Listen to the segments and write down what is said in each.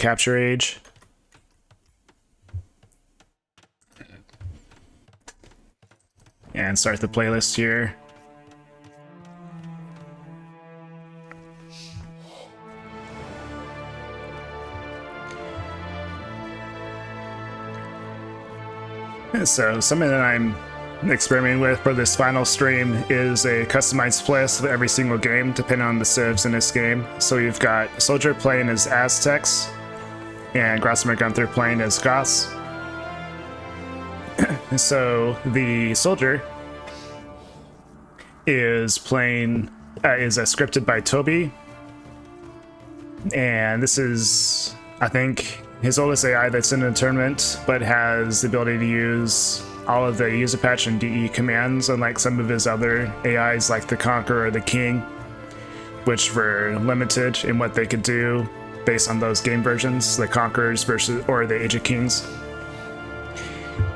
capture age. And start the playlist here. So something that I'm experimenting with for this final stream is a customized playlist of every single game, depending on the civs in this game. So you've got Soldier playing as Aztecs, and Grausamer Guenther playing as Goths. So the Soldier is playing, is scripted by Toby, and this is, I think, his oldest AI that's in the tournament, but has the ability to use all of the user patch and DE commands, unlike some of his other AIs like the Conqueror or the King, which were limited in what they could do based on those game versions, the Conquerors versus or the Age of Kings.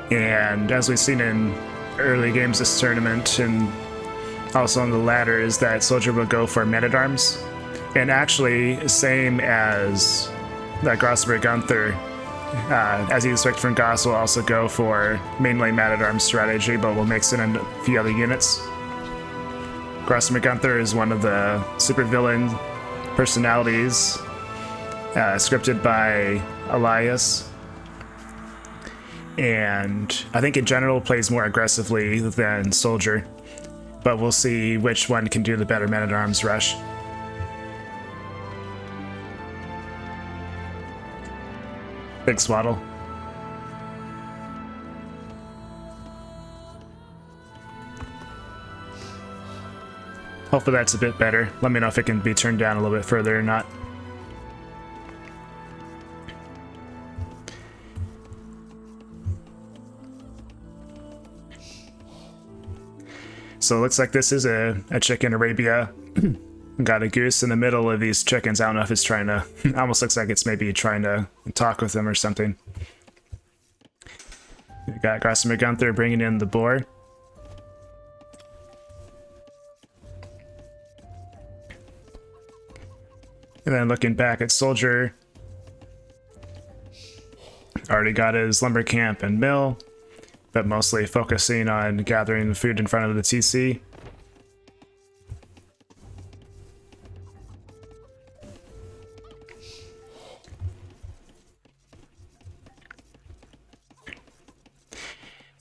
And as we've seen in early games this tournament, and also on the ladder, is that Soldier will go for Man-at-Arms, and actually same as that Grausamer Guenther, as you expect from Goss, will also go for mainly Man-at-Arms strategy, but will mix in a few other units. Grausamer Guenther is one of the supervillain personalities, scripted by Elias, and I think in general plays more aggressively than Soldier, but we'll see which one can do the better Man-at-Arms rush. Big swaddle. Hopefully that's a bit better. Let me know if it can be turned down a little bit further or not. So it looks like this is a chicken Arabia. Got a goose in the middle of these chickens. I don't know if it's trying to... almost looks like it's maybe trying to talk with them or something. We got Grausamer Guenther bringing in the boar. And then looking back at Soldier, already got his lumber camp and mill, but mostly focusing on gathering the food in front of the TC.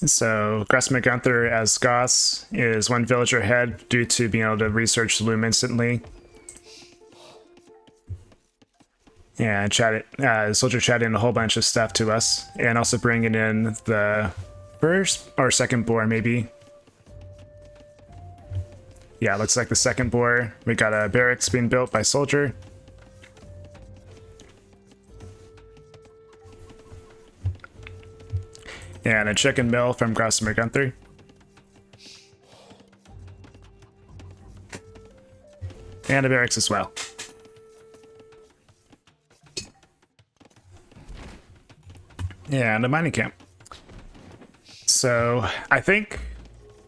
So Grausamer Guenther as Goss is one villager ahead due to being able to research the loom instantly. And Soldier chatting a whole bunch of stuff to us, and also bringing in the first or second boar, maybe. Yeah, looks like the second boar. We got a barracks being built by Soldier. And a chicken mill from Grausamer Guenther. And a barracks as well. And a mining camp. So I think,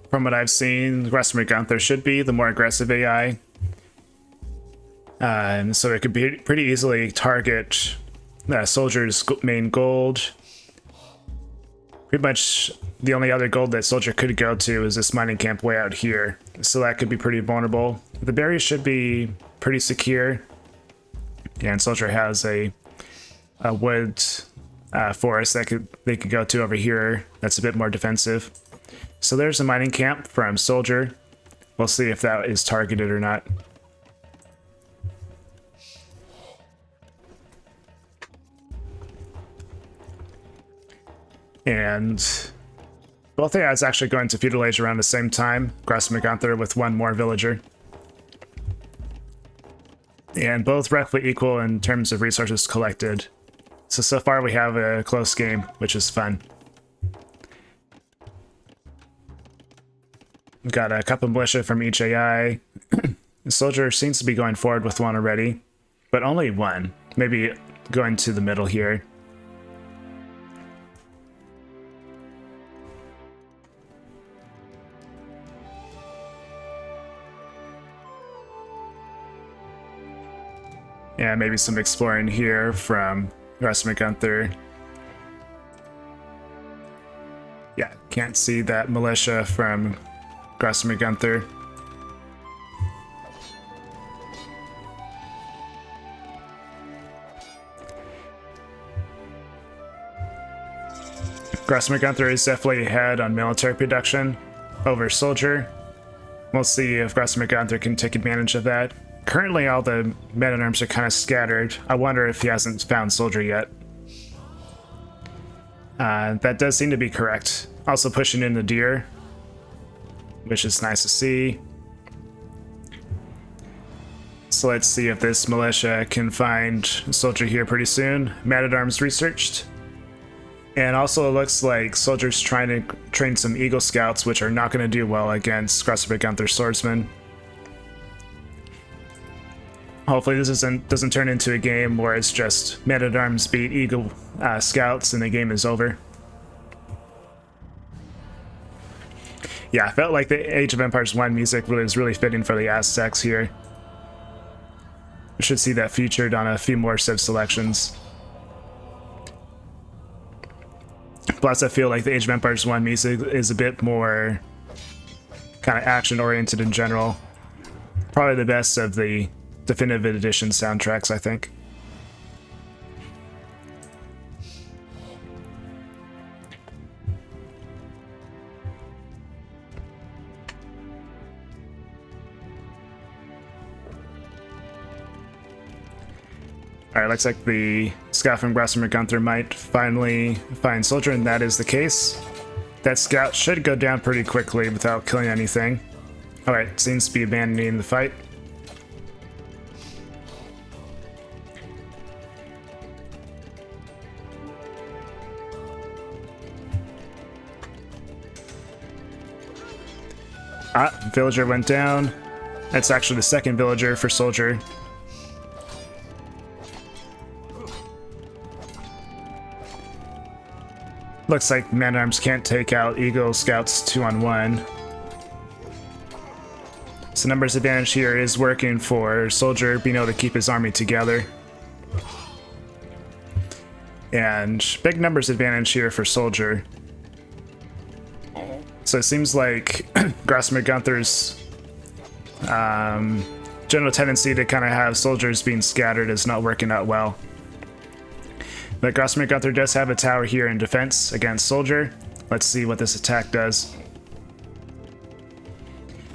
from what I've seen, Grausamer Guenther should be the more aggressive AI. So it could be pretty easily target Soldier's main gold. Pretty much the only other gold that Soldier could go to is this mining camp way out here. So that could be pretty vulnerable. The berries should be pretty secure. Yeah, and Soldier has a wood forest that they could go to over here that's a bit more defensive. So there's a mining camp from Soldier. We'll see if that is targeted or not. And both AIs actually going to feudal age around the same time. Grausamer Guenther with one more villager. And both roughly equal in terms of resources collected. So far we have a close game, which is fun. We've got a couple militia from each AI. The Soldier seems to be going forward with one already, but only one. Maybe going to the middle here. Yeah, maybe some exploring here from Grausamer Guenther. Yeah, can't see that militia from Grausamer Guenther. Grausamer Guenther is definitely ahead on military production over Soldier. We'll see if Grausamer Guenther can take advantage of that. Currently, all the men-at-arms are kind of scattered. I wonder if he hasn't found Soldier yet. That does seem to be correct. Also pushing in the deer, which is nice to see. So let's see if this militia can find Soldier here pretty soon. Man-at-arms researched. And also it looks like Soldier's trying to train some Eagle Scouts, which are not going to do well against Grausamer Guenther swordsmen. Hopefully this doesn't turn into a game where it's just Man-at-arms beat Eagle Scouts and the game is over. Yeah, I felt like the Age of Empires 1 music is really fitting for the Aztecs here. We should see that featured on a few more Civ selections. Plus, I feel like the Age of Empires 1 music is a bit more kind of action-oriented in general. Probably the best of the Definitive Edition soundtracks, I think. Alright, looks like the scout from Grausamer Guenther might finally find Soldier, and that is the case. That scout should go down pretty quickly without killing anything. Alright, seems to be abandoning the fight. Villager went down. That's actually the second villager for Soldier. Looks like Man-at-arms can't take out Eagle Scouts 2-on-1. So numbers advantage here is working for Soldier, being able to keep his army together. And big numbers advantage here for Soldier. So it seems like Grausamer Guenther's general tendency to kind of have soldiers being scattered is not working out well. But Grausamer Guenther does have a tower here in defense against Soldier. Let's see what this attack does.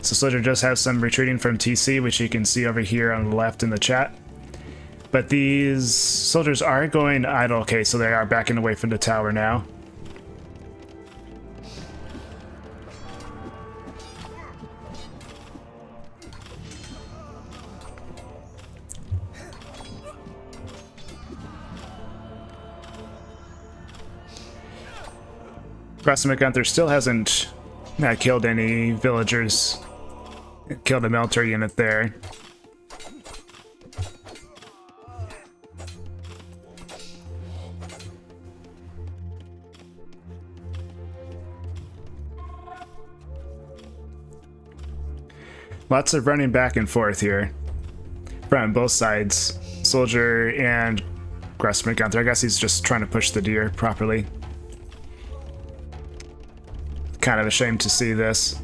So Soldier does have some retreating from TC, which you can see over here on the left in the chat. But these soldiers are going idle. Okay, so they are backing away from the tower now. Grausamer Guenther still hasn't killed any villagers. Killed a military unit there. Lots of running back and forth here from both sides. Soldier and Grausamer Guenther. I guess he's just trying to push the deer properly. Kind of ashamed to see this.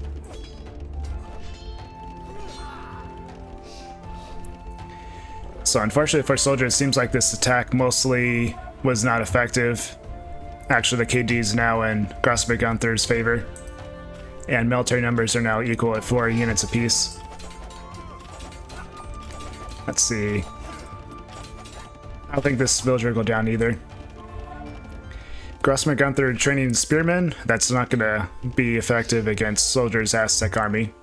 So unfortunately for Soldier, it seems like this attack mostly was not effective. Actually, the KD is now in Grausamer Guenther's favor. And military numbers are now equal at 4 units apiece. Let's see. I don't think this villager will go down either. Grausamer Guenther training spearmen, that's not going to be effective against Soldier's Aztec army.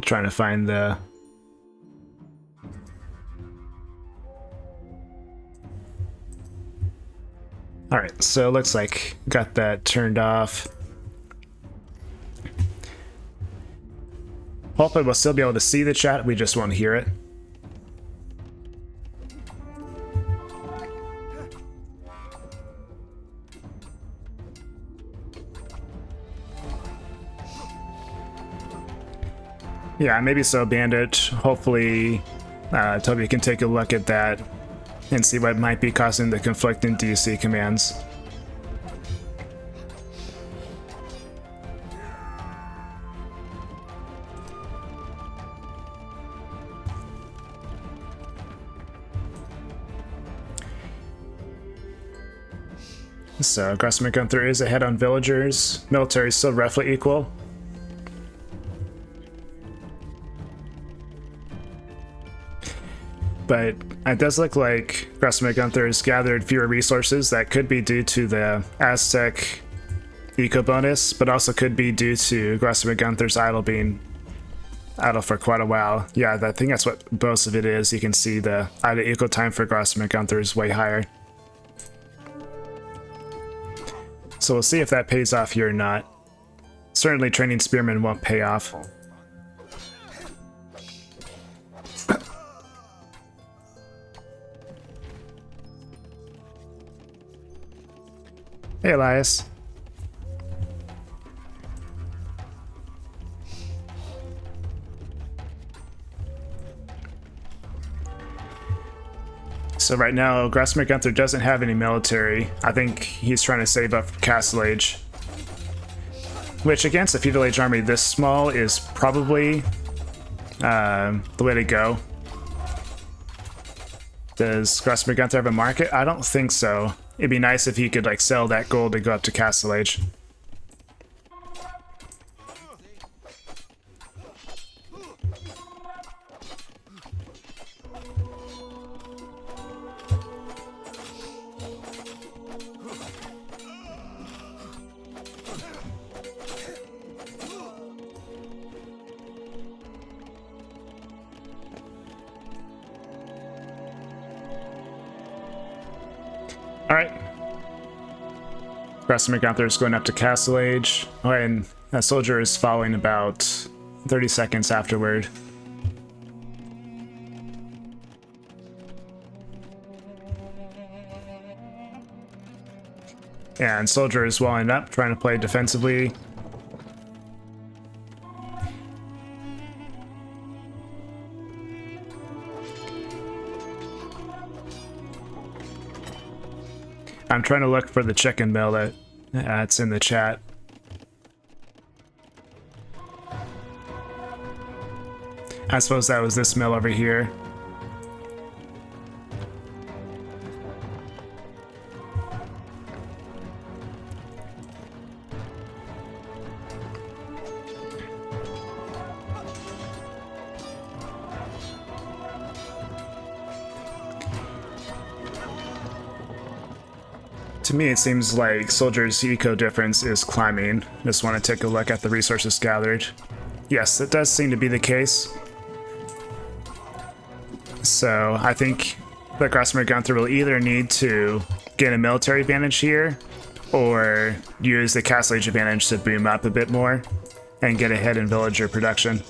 Trying to find the... Alright, so it looks like got that turned off. Hopefully we'll still be able to see the chat, we just won't hear it. Yeah, maybe so, Bandit. Hopefully, Toby can take a look at that and see what might be causing the conflicting DC commands. So, Grausamer Guenther is ahead on villagers. Military is still roughly equal. But it does look like Grausamer Guenther has gathered fewer resources. That could be due to the Aztec eco bonus, but also could be due to Grausamer Guenther's idle being idle for quite a while. Yeah, I think that's what most of it is. You can see the idle eco time for Grausamer Guenther is way higher. So we'll see if that pays off here or not. Certainly training spearmen won't pay off. Hey, Elias. So right now, Grausamer Guenther doesn't have any military. I think he's trying to save up for Castle Age. Which, against a Feudal Age army this small, is probably the way to go. Does Grausamer Guenther have a market? I don't think so. It'd be nice if he could like sell that gold to go up to Castle Age. Alright. Grausamer Guenther is going up to Castle Age. Oh, and that soldier is following about 30 seconds afterward. And soldier is walling up, trying to play defensively. I'm trying to look for the chicken mill that's in the chat. I suppose that was this mill over here. To me, it seems like Soldier's eco difference is climbing. Just want to take a look at the resources gathered. Yes, it does seem to be the case. So I think the Grausamer Guenther will either need to gain a military advantage here, or use the Castle Age advantage to boom up a bit more and get ahead in villager production.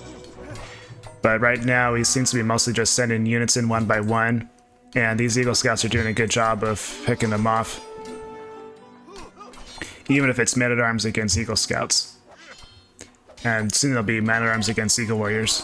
But right now, he seems to be mostly just sending units in one by one, and these Eagle Scouts are doing a good job of picking them off. Even if it's man-at-arms against Eagle Scouts. And soon there'll be man-at-arms against Eagle Warriors.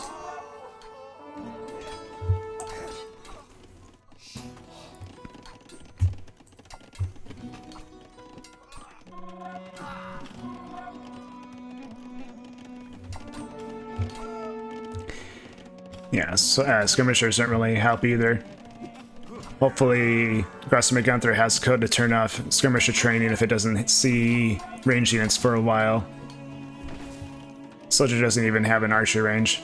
Yeah, so, skirmishers don't really help either. Hopefully, Grausamer Guenther has code to turn off skirmisher training if it doesn't see range units for a while. Soldier doesn't even have an archer range.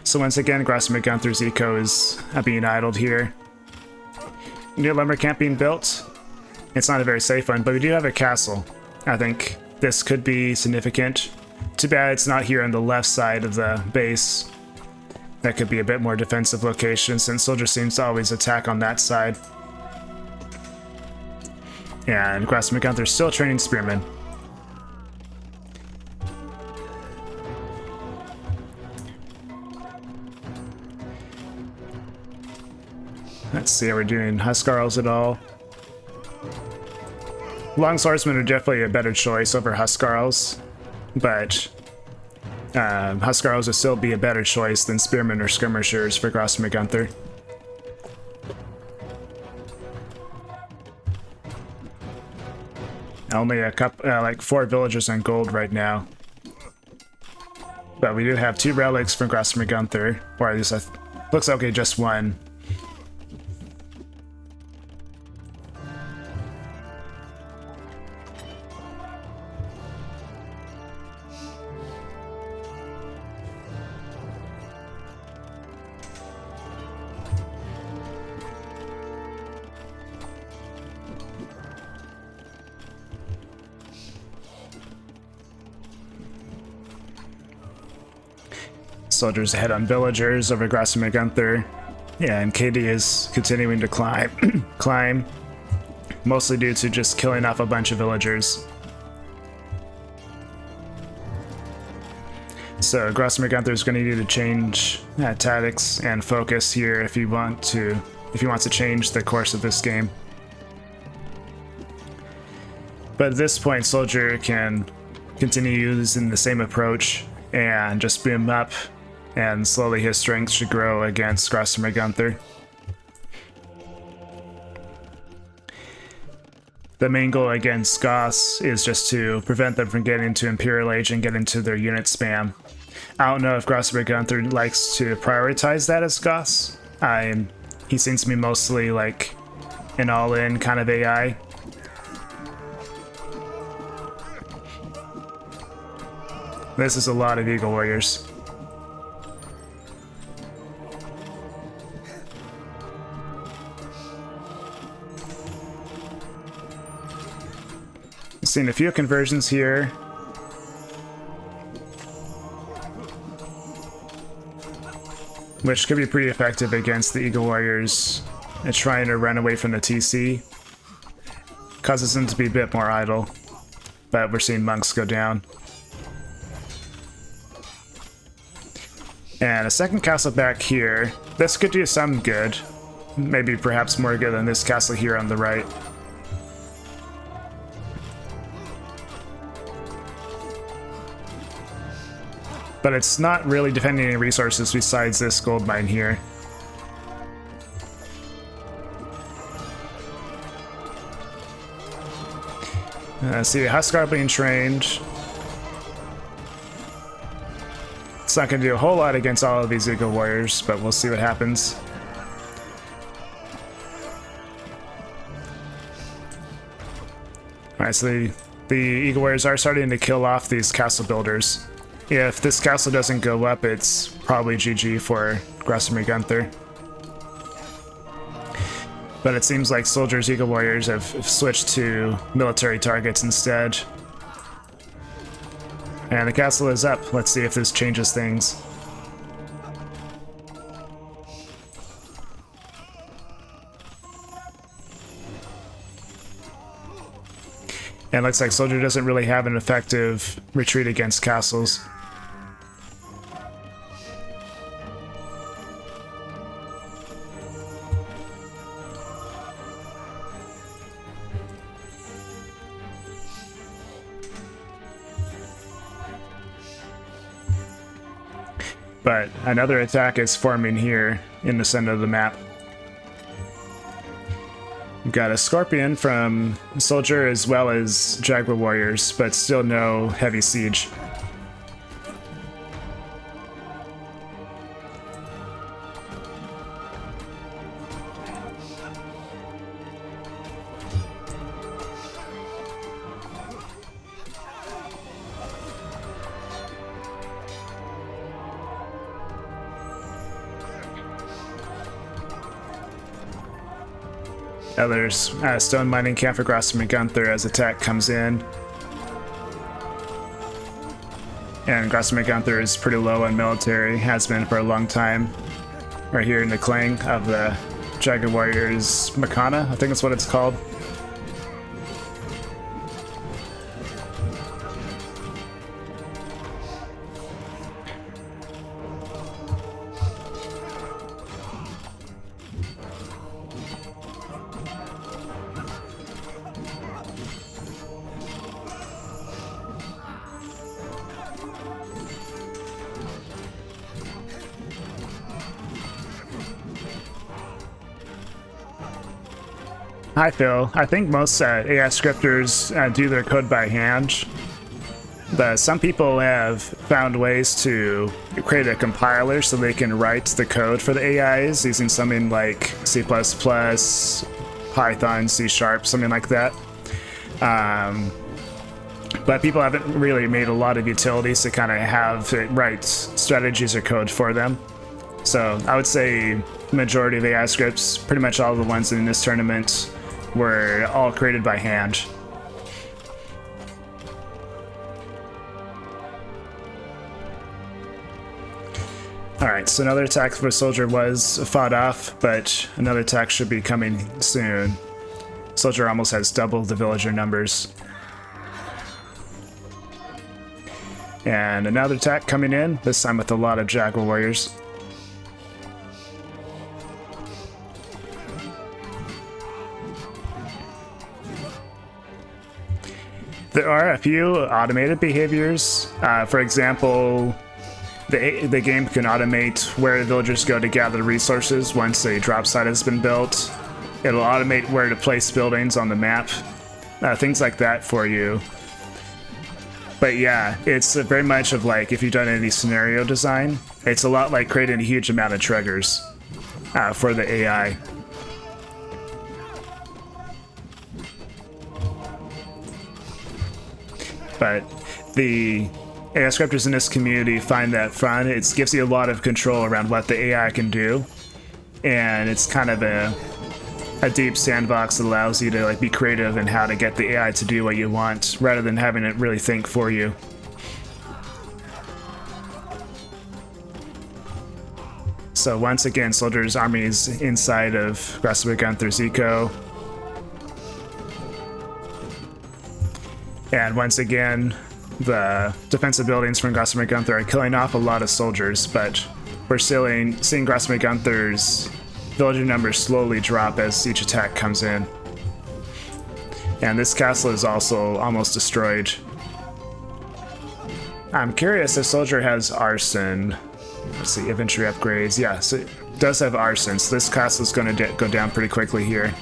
So once again, Grausamer Guenther's eco is being idled here. New lumber camp being built. It's not a very safe one, but we do have a castle. I think this could be significant. Too bad it's not here on the left side of the base. That could be a bit more defensive location, since Soldier seems to always attack on that side. And Grausamer Guenther's still training spearmen. Let's see how we're doing. Huskarls at all. Long swordsmen are definitely a better choice over Huskarls. but Huskarls would still be a better choice than Spearmen or Skirmishers for Grausamer Guenther. Only a couple, like 4 villagers on gold right now. But we do have 2 relics from Grausamer Guenther, or at least looks okay, just 1. Soldiers ahead on villagers over Grausamer Guenther. Yeah, and KD is continuing to climb, mostly due to just killing off a bunch of villagers. So Grausamer Guenther is going to need to change tactics and focus here if he wants to change the course of this game. But at this point, Soldier can continue using the same approach and just boom up, and slowly his strength should grow against Grausamer Guenther. The main goal against Goths is just to prevent them from getting into Imperial Age and get into their unit spam. I don't know if Grausamer Guenther likes to prioritize that as Goths. He seems to be mostly like an all-in kind of AI. This is a lot of Eagle Warriors. Seen a few conversions here. Which could be pretty effective against the Eagle Warriors and trying to run away from the TC. Causes them to be a bit more idle. But we're seeing monks go down. And a second castle back here. This could do some good. Maybe perhaps more good than this castle here on the right. But it's not really defending any resources besides this gold mine here. See, Huskar being trained. It's not going to do a whole lot against all of these Eagle Warriors, but we'll see what happens. Alright, so the Eagle Warriors are starting to kill off these castle builders. If this castle doesn't go up, it's probably GG for Grausamer Guenther. But it seems like Soldier's Eagle Warriors have switched to military targets instead. And the castle is up. Let's see if this changes things. And it looks like Soldier doesn't really have an effective retreat against castles. But another attack is forming here in the center of the map. We've got a Scorpion from Soldier as well as Jaguar Warriors, but still no heavy siege. There's stone mining camp for Grausamer Guenther as attack comes in. And Grausamer Guenther is pretty low on military, has been for a long time. Right here in the clang of the Jaguar Warriors Makana, I think that's what it's called. Hi Phil. I think most AI scripters do their code by hand, but some people have found ways to create a compiler so they can write the code for the AIs using something like C++, Python, C#, something like that. But people haven't really made a lot of utilities to kind of have it write strategies or code for them. So I would say the majority of AI scripts, pretty much all of the ones in this tournament, were all created by hand. Alright, so another attack for Soldier was fought off, but another attack should be coming soon. Soldier almost has double the villager numbers. And another attack coming in, this time with a lot of Jaguar warriors. There are a few automated behaviors. For example, the game can automate where the villagers go to gather resources once a drop site has been built. It'll automate where to place buildings on the map. Things like that for you. But yeah, it's very much of like, if you've done any scenario design, it's a lot like creating a huge amount of triggers for the AI. But the AI scripters in this community find that fun. It gives you a lot of control around what the AI can do, and it's kind of a deep sandbox that allows you to like be creative in how to get the AI to do what you want, rather than having it really think for you. So once again, Soldier's army is inside of Grausamer Guenther's eco. And once again, the defensive buildings from Grausamer Guenther are killing off a lot of soldiers, but we're seeing Grausamer Guenther's villager numbers slowly drop as each attack comes in. And this castle is also almost destroyed. I'm curious if Soldier has arson. Let's see, infantry upgrades. Yeah, so it does have arson, so this castle is going to go down pretty quickly here.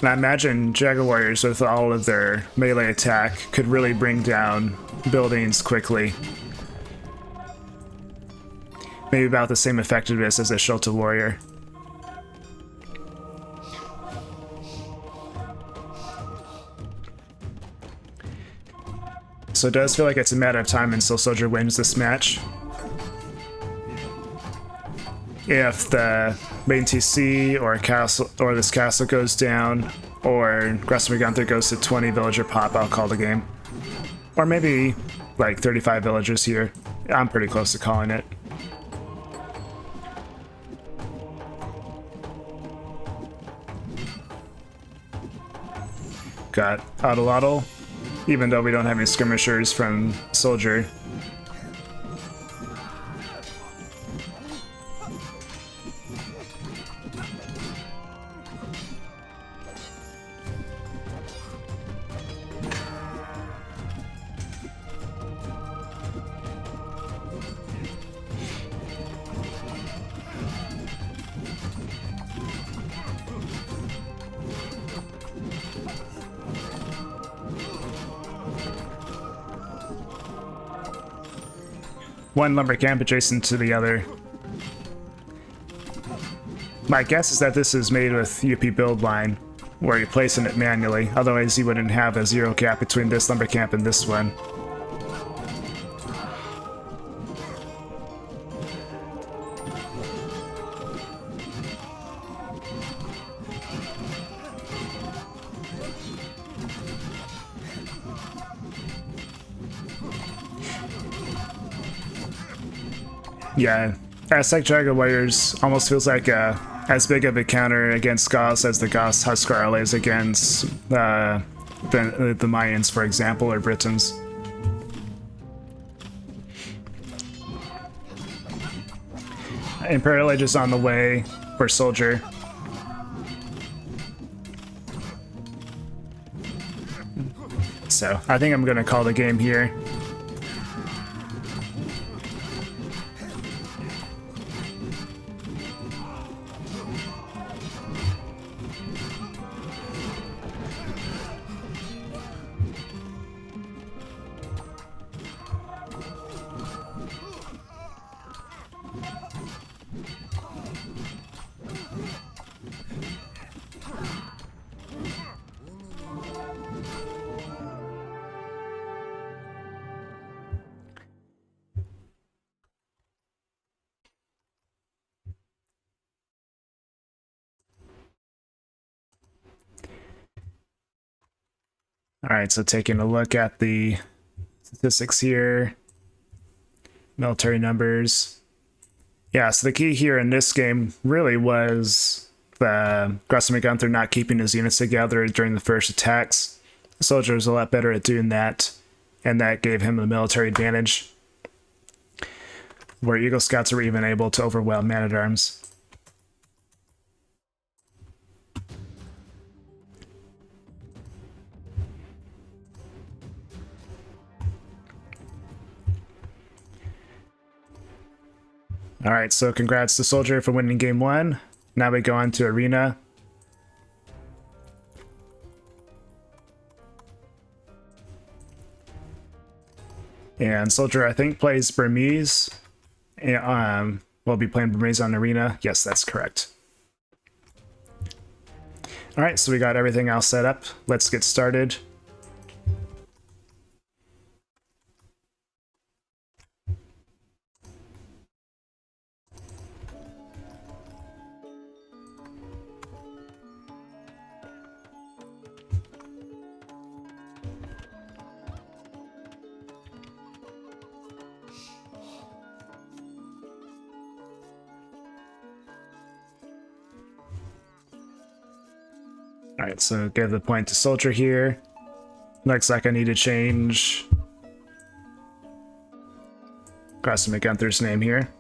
And I imagine Jaguar warriors with all of their melee attack could really bring down buildings quickly. Maybe about the same effectiveness as a Shelter warrior. So it does feel like it's a matter of time until Soldier wins this match. If the main TC or castle or this castle goes down, or Grausamer Guenther goes to 20 villager pop, I'll call the game. Or maybe like 35 villagers here. I'm pretty close to calling it. Got Autolotl, even though we don't have any skirmishers from Soldier. One lumber camp adjacent to the other. My guess is that this is made with UP build line, where you're placing it manually, otherwise you wouldn't have a zero gap between this lumber camp and this one. Yeah, Aztec Jaguar warriors almost feels like as big of a counter against Goths as the Goths Huscarl is against the Mayans, for example, or Britons. Imperial Age is on the way for Soldier. So I think I'm going to call the game here. All right, so taking a look at the statistics here, military numbers. Yeah, so the key here in this game really was the Grausamer Guenther not keeping his units together during the first attacks. The soldier was a lot better at doing that, and that gave him a military advantage, where Eagle Scouts were even able to overwhelm Man-at-Arms. All right, so congrats to Soldier for winning game 1. Now we go on to Arena. And Soldier, I think, plays Burmese. And, we'll be playing Burmese on Arena. Yes, that's correct. All right, so we got everything else set up. Let's get started. All right, so give the point to Soldier here. Looks like I need to change Grausamer Guenther's name here.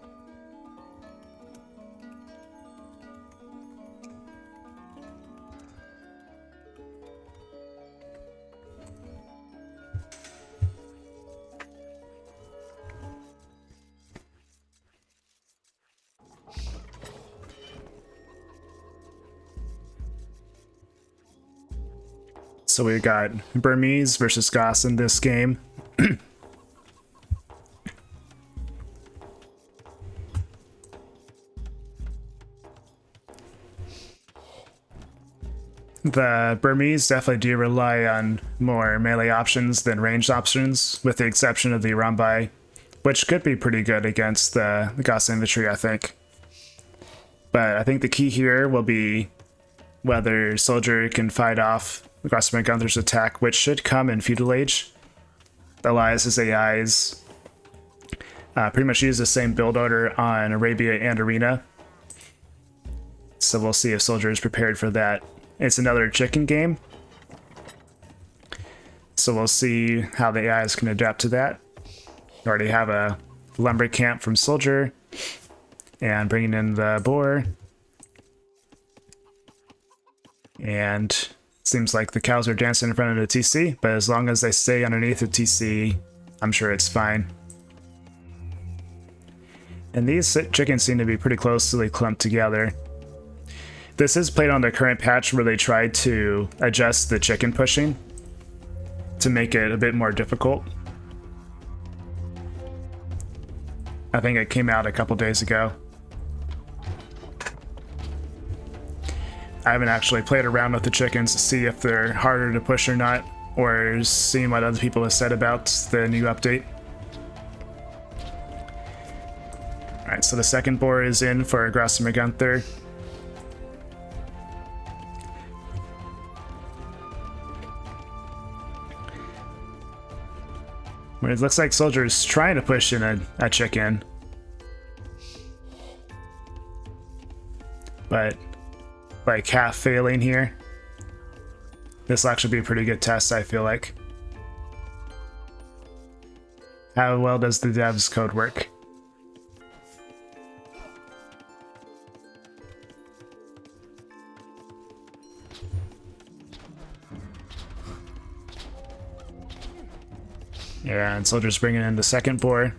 So we got Burmese versus Goss in this game. The Burmese definitely do rely on more melee options than ranged options, with the exception of the Rambai, which could be pretty good against the Goss infantry, I think. But I think the key here will be whether Soldier can fight off Grausamer Guenther's attack, which should come in Feudal Age. Elias's AIs pretty much use the same build order on Arabia and Arena. So we'll see if Soldier is prepared for that. It's another chicken game, so we'll see how the AIs can adapt to that. Already have a lumber camp from Soldier, and bringing in the boar. And seems like the cows are dancing in front of the TC, but as long as they stay underneath the TC, I'm sure it's fine. And these chickens seem to be pretty closely clumped together. This is played on the current patch where they tried to adjust the chicken pushing to make it a bit more difficult. I think it came out a couple days ago. I haven't actually played around with the chickens to see if they're harder to push or not, or seen what other people have said about the new update. Alright, so the second boar is in for Grausamer Guenther. Where it looks like Soldier's trying to push in a chicken. But like half failing here. This will actually be a pretty good test, I feel like. How well does the dev's code work? Yeah, and Soldier's bringing in the second boar.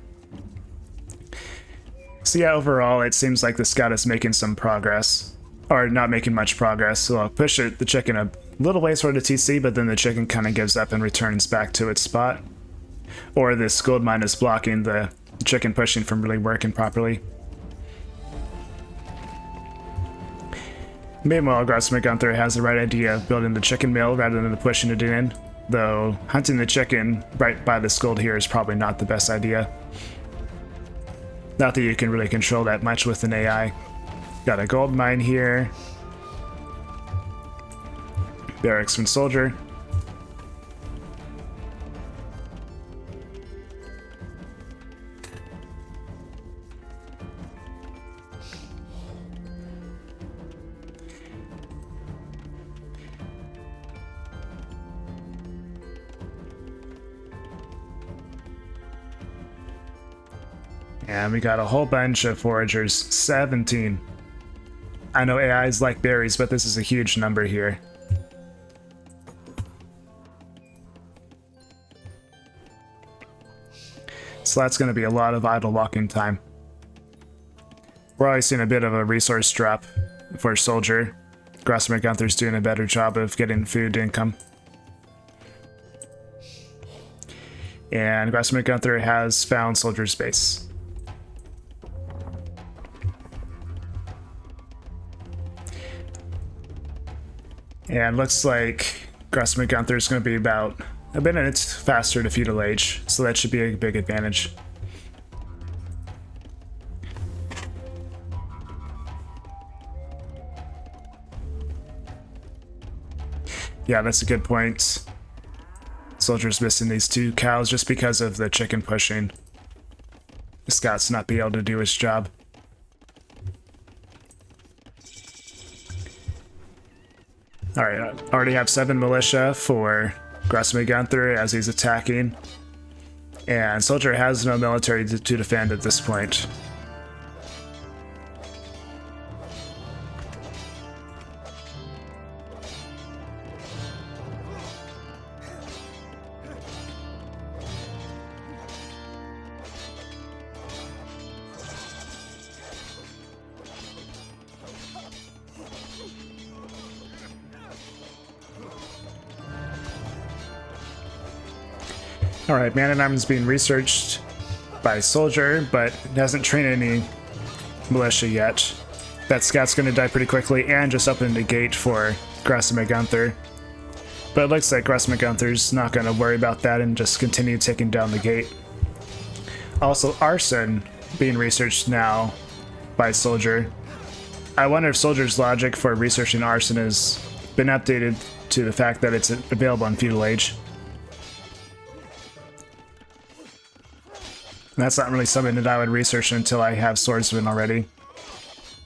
So yeah, overall, it seems like the scout is making some progress. Or not making much progress, so I'll push the chicken a little ways toward the TC, but then the chicken kind of gives up and returns back to its spot. Or this gold mine is blocking the chicken pushing from really working properly. Meanwhile, Grausamer Guenther has the right idea of building the chicken mill rather than pushing it in, though hunting the chicken right by this gold here is probably not the best idea. Not that you can really control that much with an AI. Got a gold mine here. Barracks from Soldier. And we got a whole bunch of foragers. 17. I know AIs like berries, but this is a huge number here. So that's going to be a lot of idle walking time. We're always seeing a bit of a resource drop for Soldier. Grausamer Guenther's doing a better job of getting food income. And Grausamer Guenther has found Soldier's base. And looks like Grausamer Guenther is going to be about a minute faster to feudal age, so that should be a big advantage. Yeah, that's a good point. Soldier's missing these 2 cows just because of the chicken pushing. The Scott's not be able to do his job. Alright, I already have 7 militia for Grausamer Guenther as he's attacking. And Soldier has no military to defend at this point. Alright, Man-at-Arms being researched by Soldier, but hasn't trained any militia yet. That Scout's gonna die pretty quickly, and just opened the gate for Grausamer Guenther. But it looks like Grausamer Guenther's not gonna worry about that and just continue taking down the gate. Also, Arson being researched now by Soldier. I wonder if Soldier's logic for researching Arson has been updated to the fact that it's available in feudal age. That's not really something that I would research until I have swordsmen already.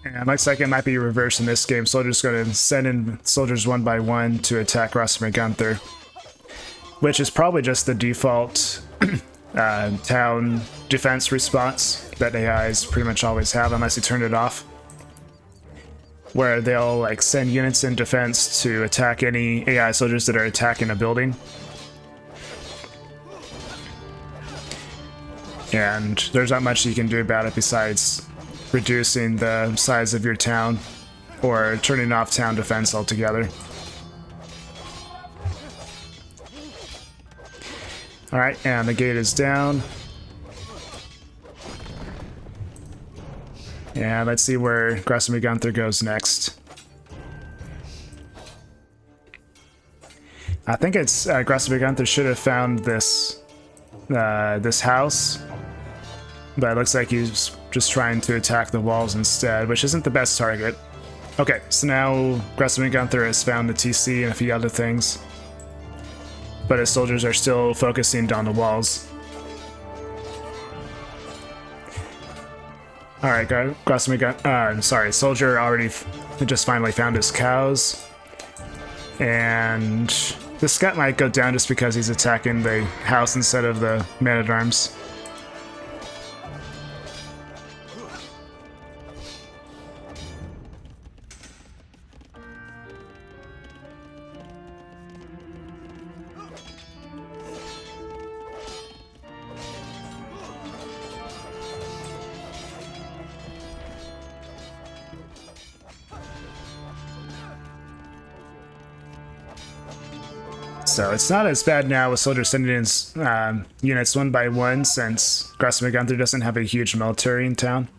And looks like it might be reversed in this game. Soldier's going to send in soldiers 1 by 1 to attack Grausamer Guenther, which is probably just the default town defense response that AIs pretty much always have, unless you turn it off, where they'll like send units in defense to attack any AI soldiers that are attacking a building. And there's not much you can do about it besides reducing the size of your town or turning off town defense altogether. Alright, and the gate is down. And let's see where Grausamer Guenther goes next. I think it's Grausamer Guenther should have found this this house. But it looks like he's just trying to attack the walls instead, which isn't the best target. Okay, so now Grausamer Guenther has found the TC and a few other things. But his soldiers are still focusing on the walls. Alright, Grausamer Guenther, sorry, Soldier already just finally found his cows. And the Scout might go down just because he's attacking the house instead of the Man-at-Arms. So it's not as bad now with Soldier sending in units 1 by 1 since Grausamer Guenther doesn't have a huge military in town.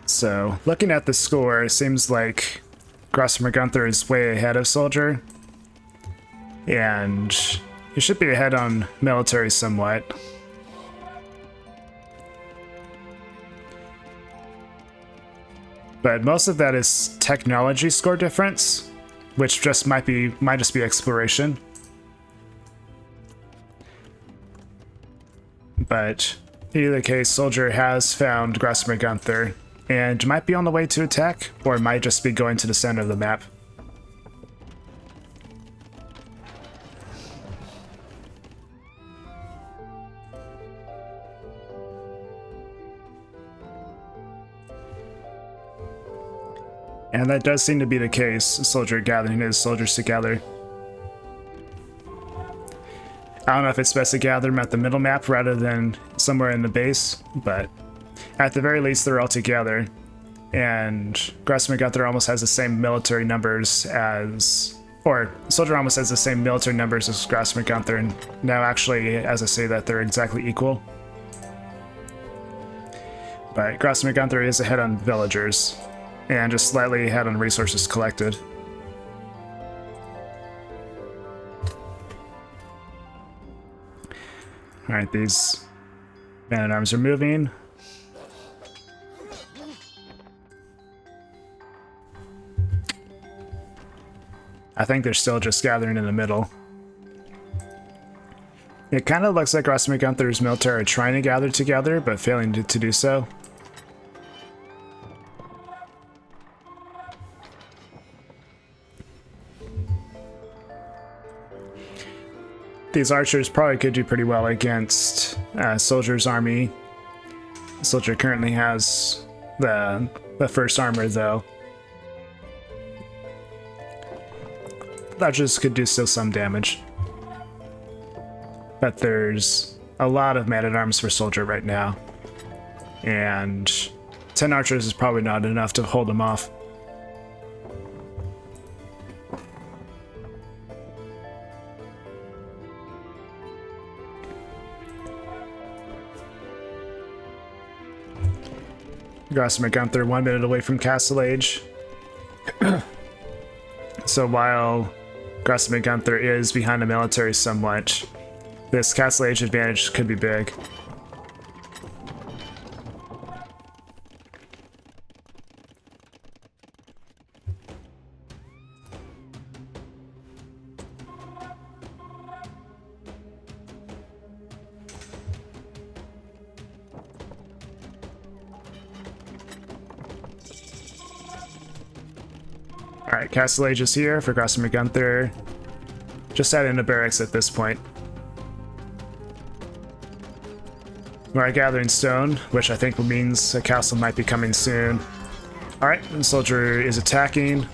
So, looking at the score, it seems like Grausamer Guenther is way ahead of Soldier. And you should be ahead on military somewhat. But most of that is technology score difference, which just might just be exploration. But in either case, Soldier has found Grausamer Guenther and might be on the way to attack, or might just be going to the center of the map. And that does seem to be the case, Soldier gathering his soldiers together. I don't know if it's best to gather them at the middle map rather than somewhere in the base, but at the very least they're all together. And Grausamer Guenther almost has the same military numbers as... or Soldier almost has the same military numbers as Grausamer Guenther, and now actually, as I say that, they're exactly equal. But Grausamer Guenther is ahead on villagers, and just slightly ahead on resources collected. Alright, these man-at-arms are moving. I think they're still just gathering in the middle. It kind of looks like Grausamer Guenther's military are trying to gather together, but failing to do so. These archers probably could do pretty well against Soldier's army. Soldier currently has the first armor, though. Archers could do still some damage. But there's a lot of man-at-arms for Soldier right now. And 10 archers is probably not enough to hold him off. Grausamer Guenther 1 minute away from Castle Age. So while Grausamer Guenther is behind the military somewhat, this Castle Age advantage could be big. Alright, Castle Age is here for Grausamer Guenther. Just add in the barracks at this point. Alright, Gathering Stone, which I think means a castle might be coming soon. Alright, the Soldier is attacking.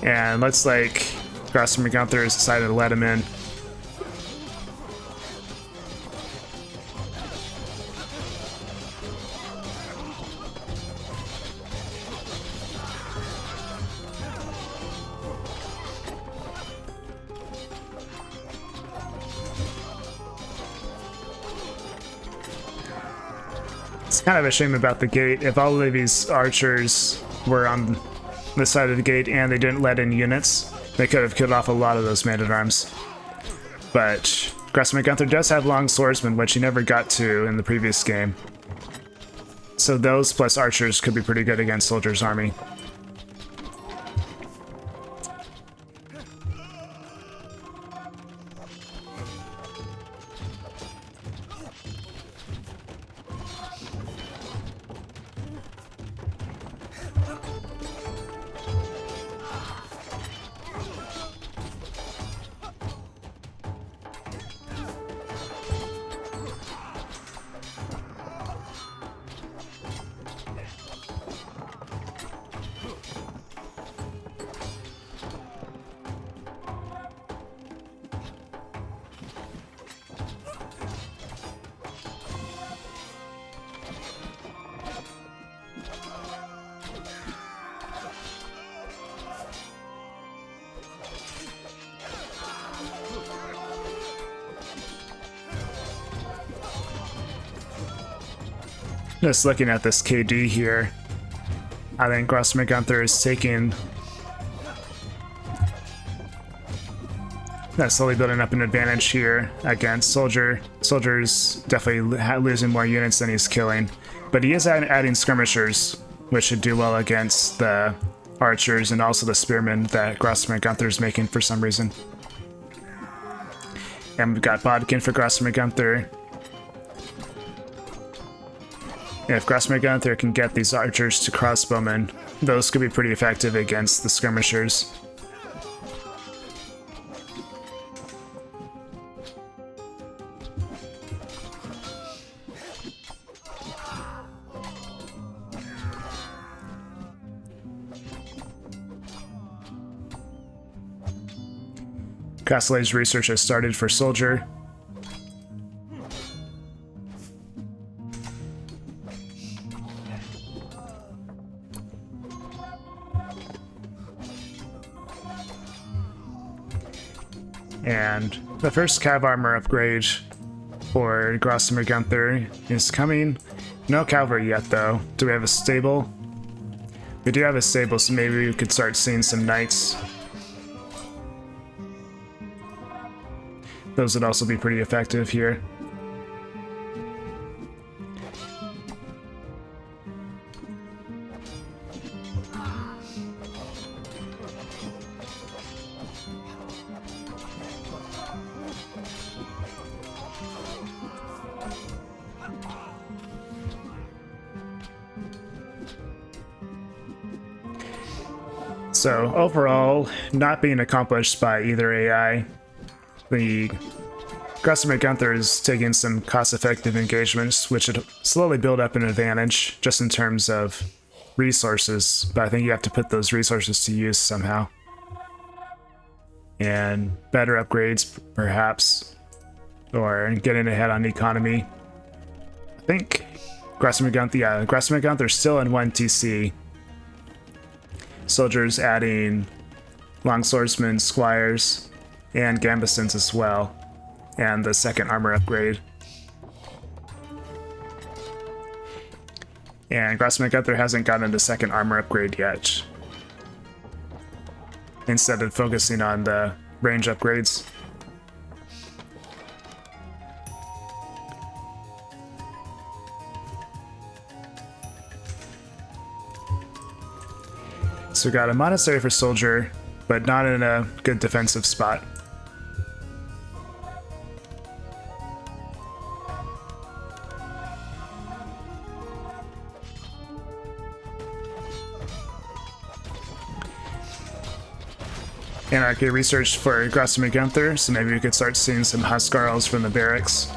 And looks like Grausamer Guenther has decided to let him in. It's kind of a shame about the gate. If all of these archers were on the side of the gate and they didn't let in units, they could have killed off a lot of those man-at-arms. But Grausamer Guenther does have long swordsmen, which he never got to in the previous game. So those plus archers could be pretty good against Soldier's army. Just looking at this KD here, I think Grausamer Guenther is taking slowly building up an advantage here against Soldier. Soldier's definitely losing more units than he's killing, but he is adding skirmishers, which should do well against the archers and also the spearmen that Grausamer Guenther's making for some reason. And we've got Bodkin for Grausamer Guenther. If Grausamer Guenther can get these archers to crossbowmen, those could be pretty effective against the skirmishers. Castle Age research has started for Soldier. And the first cav armor upgrade for Grausamer Guenther is coming. No cavalry yet, though. Do we have a stable? We do have a stable, so maybe we could start seeing some knights. Those would also be pretty effective here. So overall, not being accomplished by either AI. The Grausamer Guenther is taking some cost-effective engagements, which would slowly build up an advantage just in terms of resources, but I think you have to put those resources to use somehow. And better upgrades, perhaps, or getting ahead on economy. I think Grausamer Guenther's still in 1 TC. Soldiers adding longswordsmen, squires, and gambesons as well, and the second armor upgrade. And Grausamer Guenther hasn't gotten the second armor upgrade yet, instead of focusing on the range upgrades. So we got a monastery for Soldier, but not in a good defensive spot. Anarchy research for Grausamer Guenther, so maybe we could start seeing some Huskarls from the barracks.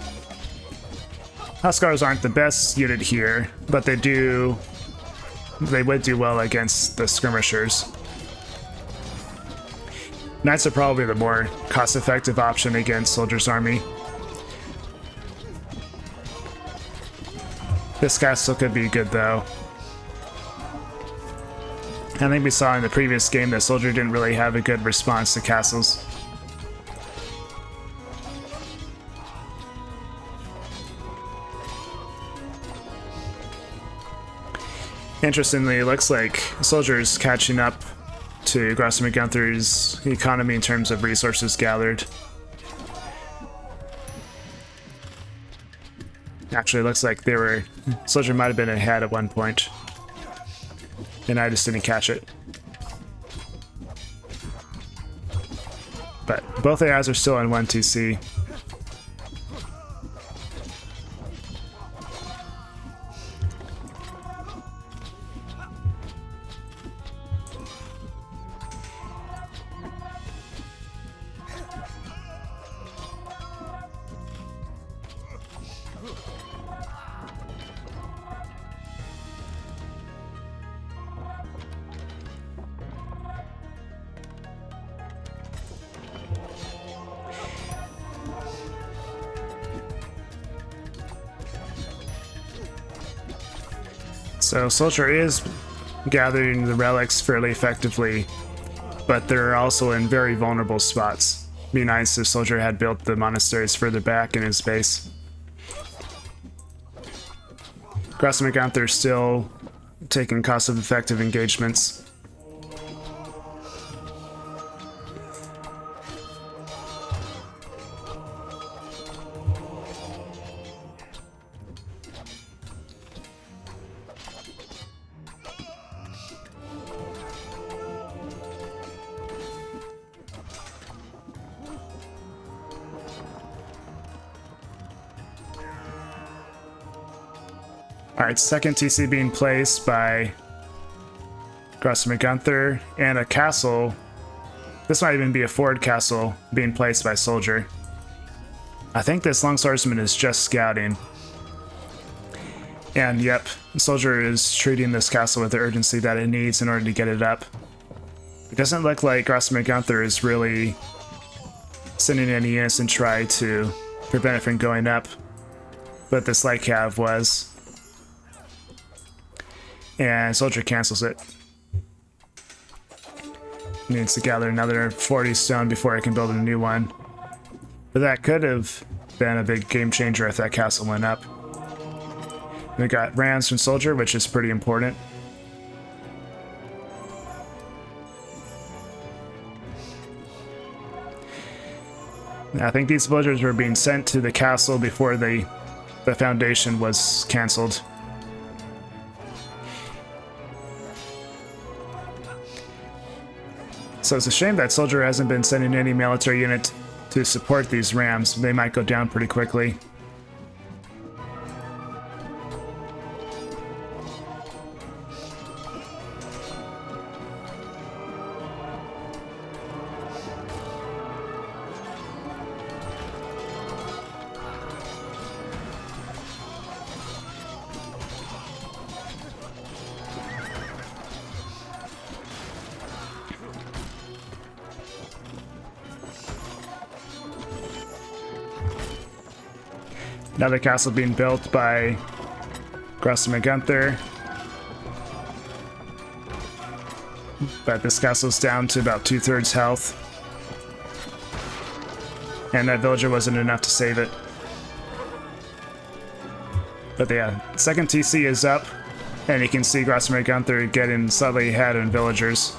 Huskarls aren't the best unit here, but they would do well against the skirmishers. Knights are probably the more cost-effective option against Soldier's army. This castle could be good though. I think we saw in the previous game that Soldier didn't really have a good response to castles. Interestingly, it looks like Soldier's catching up to Grausamer Guenther's economy in terms of resources gathered. Actually, it looks like Soldier might have been ahead at one point, and I just didn't catch it. But both AIs are still in 1 TC. So Soldier is gathering the relics fairly effectively, but they're also in very vulnerable spots. It'd be nice if Soldier had built the monasteries further back in his base. Grausamer Guenther still taking cost-effective engagements. Alright, second TC being placed by Grausamer Guenther, and a castle. This might even be a forward castle being placed by Soldier. I think this longswordsman is just scouting. And yep, Soldier is treating this castle with the urgency that it needs in order to get it up. It doesn't look like Grausamer Guenther is really sending any units and try to prevent it from going up, but this light cav was. And Soldier cancels it. Needs to gather another 40 stone before I can build a new one. But that could have been a big game changer if that castle went up. We got rams from Soldier, which is pretty important. I think these villagers were being sent to the castle before the foundation was cancelled. So it's a shame that Soldier hasn't been sending any military unit to support these rams. They might go down pretty quickly. Another castle being built by Grausamer Guenther. But this castle's down to about 2/3 health. And that villager wasn't enough to save it. But yeah, second TC is up, and you can see Grausamer Guenther getting slightly ahead in villagers.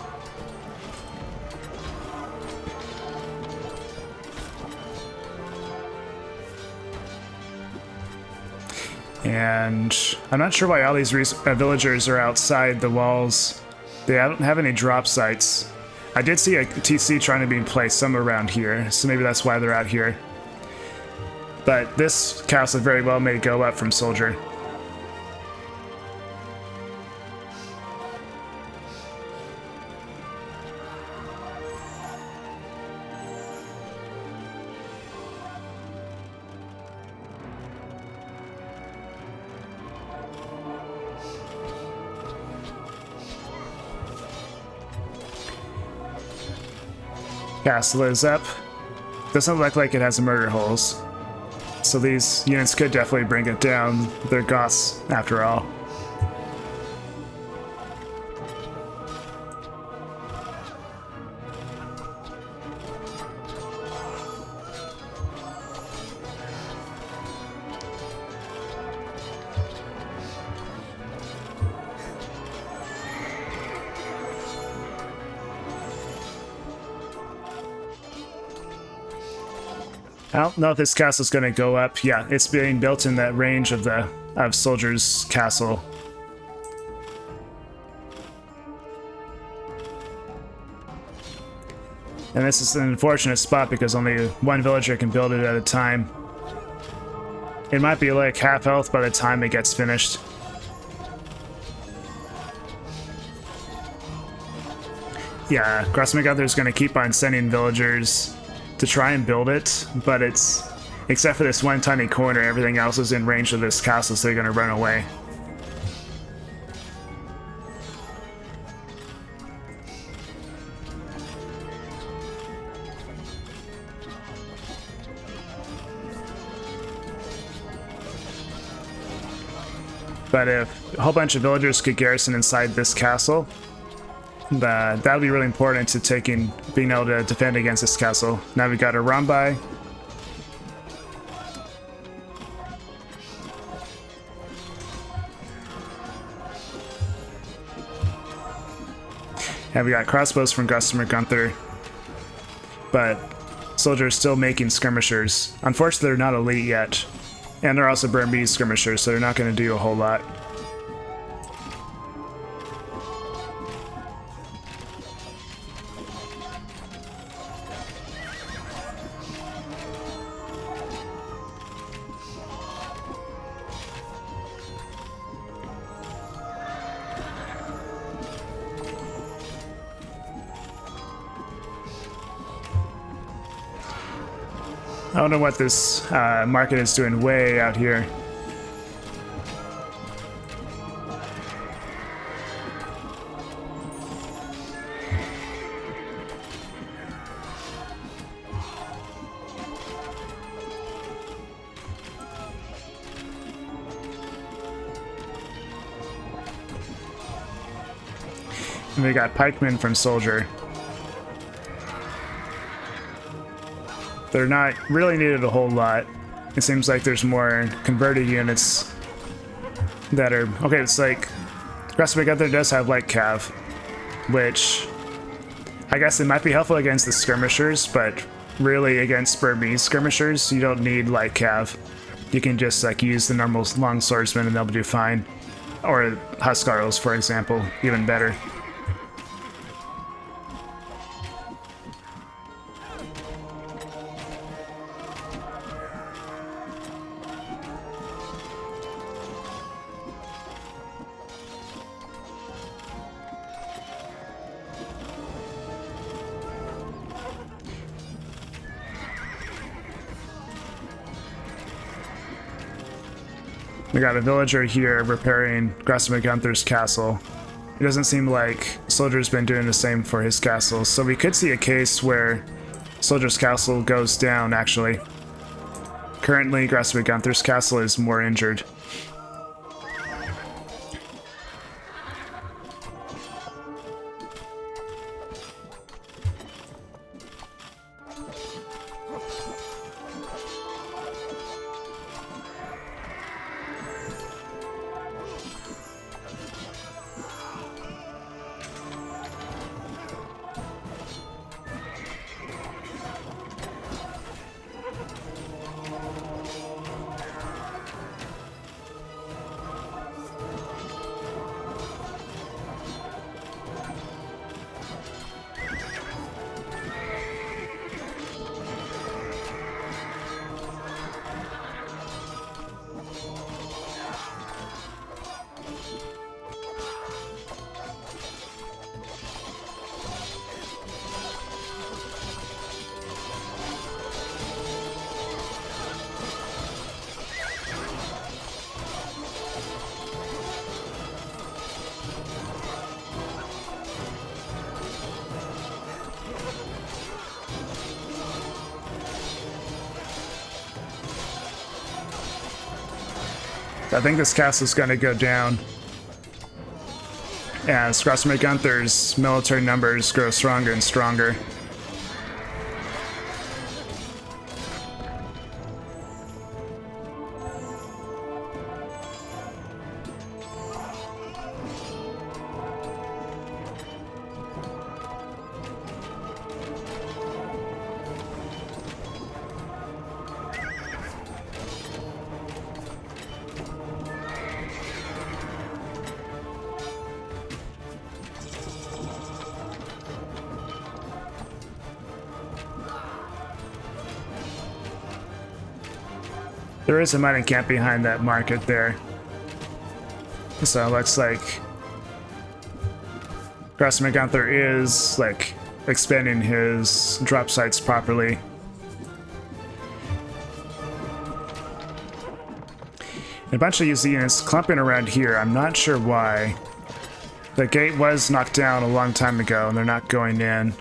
And I'm not sure why all these villagers are outside the walls. They don't have any drop sites. I did see a TC trying to be placed somewhere around here, so maybe that's why they're out here. But this castle very well may go up from Soldier. Castle is up. Doesn't look like it has murder holes. So these units could definitely bring it down. They're Goths, after all. I don't know if this castle's going to go up. Yeah, it's being built in that range of Soldier's castle. And this is an unfortunate spot because only one villager can build it at a time. It might be like half health by the time it gets finished. Yeah, Grausamer Guenther is going to keep on sending villagers to try and build it, but it's, except for this one tiny corner, everything else is in range of this castle, so they're going to run away. But if a whole bunch of villagers could garrison inside this castle, that would be really important to being able to defend against this castle. Now we got a Rambai. And we got crossbows from Grausamer Guenther. But Soldier is still making skirmishers. Unfortunately, they're not elite yet. And they're also Burmese skirmishers, so they're not going to do a whole lot. I don't know what this market is doing way out here. And we got pikemen from Soldier. They're not really needed a whole lot. It seems like there's more converted units that are... Okay, it's like... Grausamer Guenther does have light cav, which... I guess it might be helpful against the skirmishers, but really against Burmese skirmishers, you don't need light cav. You can just like use the normal long swordsmen and they'll do fine. Or Huskarls, for example, even better. We got a villager here repairing Grausamer Guenther's castle. It doesn't seem like Soldier's been doing the same for his castle, so we could see a case where Soldier's castle goes down, actually. Currently, Grausamer Guenther's castle is more injured. I think this castle's gonna go down as Grausamer Guenther's military numbers grow stronger and stronger. There is a mining camp behind that market there. So it looks like Grausamer Guenther is like expanding his drop sites properly. A bunch of these units clumping around here. I'm not sure why. The gate was knocked down a long time ago and they're not going in.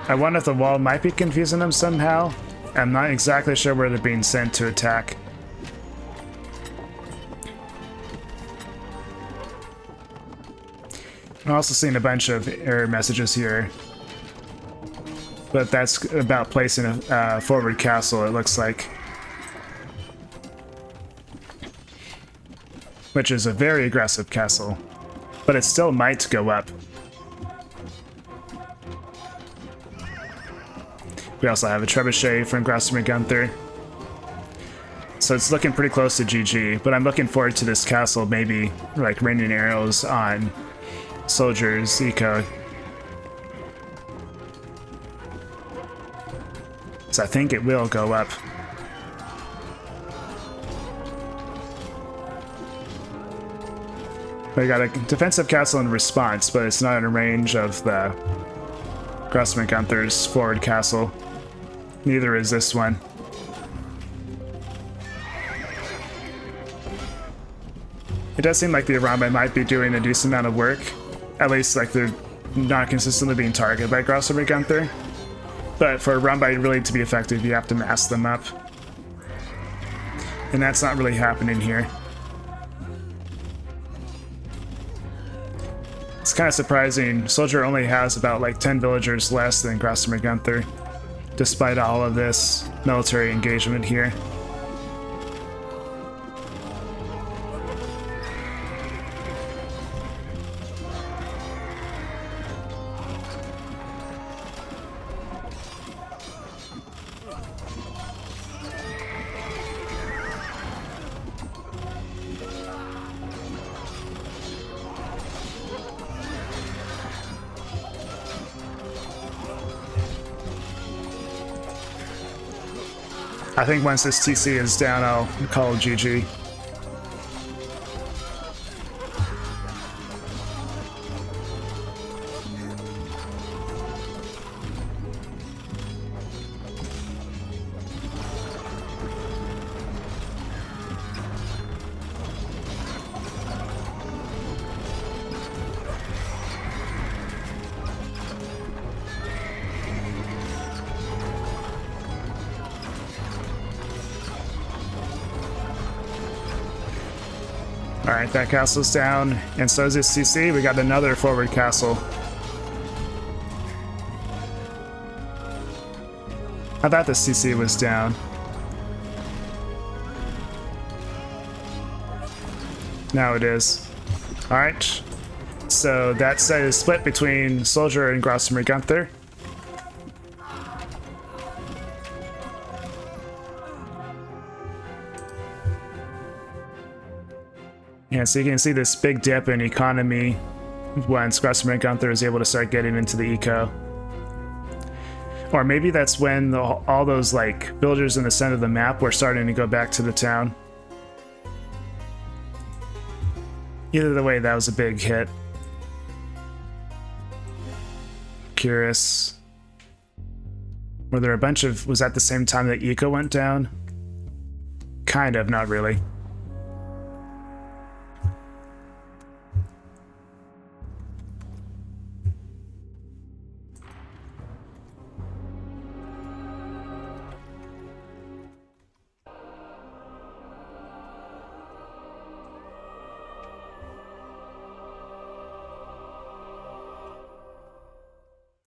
I wonder if the wall might be confusing them somehow. I'm not exactly sure where they're being sent to attack. I'm also seeing a bunch of error messages here. But that's about placing a forward castle, it looks like. Which is a very aggressive castle. But it still might go up. We also have a trebuchet from Grausamer Guenther. So it's looking pretty close to GG, but I'm looking forward to this castle maybe like raining arrows on Soldier's eco. So I think it will go up. We got a defensive castle in response, but it's not in range of the Grausamer Guenther's forward castle. Neither is this one. It does seem like the Arambai might be doing a decent amount of work. At least, like, they're not consistently being targeted by Grausamer Guenther. But for Arambai really to be effective, you have to mass them up. And that's not really happening here. It's kind of surprising. Soldier only has about like 10 villagers less than Grausamer Guenther, despite all of this military engagement here. I think once this TC is down, I'll call GG. Alright, that castle's down, and so is this CC. We got another forward castle. I thought the CC was down. Now it is. Alright, so that set is split between Soldier and Grausamer Guenther. Yeah, so you can see this big dip in economy once Grausamer Guenther is able to start getting into the eco. Or maybe that's when all those like villagers in the center of the map were starting to go back to the town. Either way, that was a big hit. Curious. Were there a bunch of... Was that the same time that eco went down? Kind of, not really.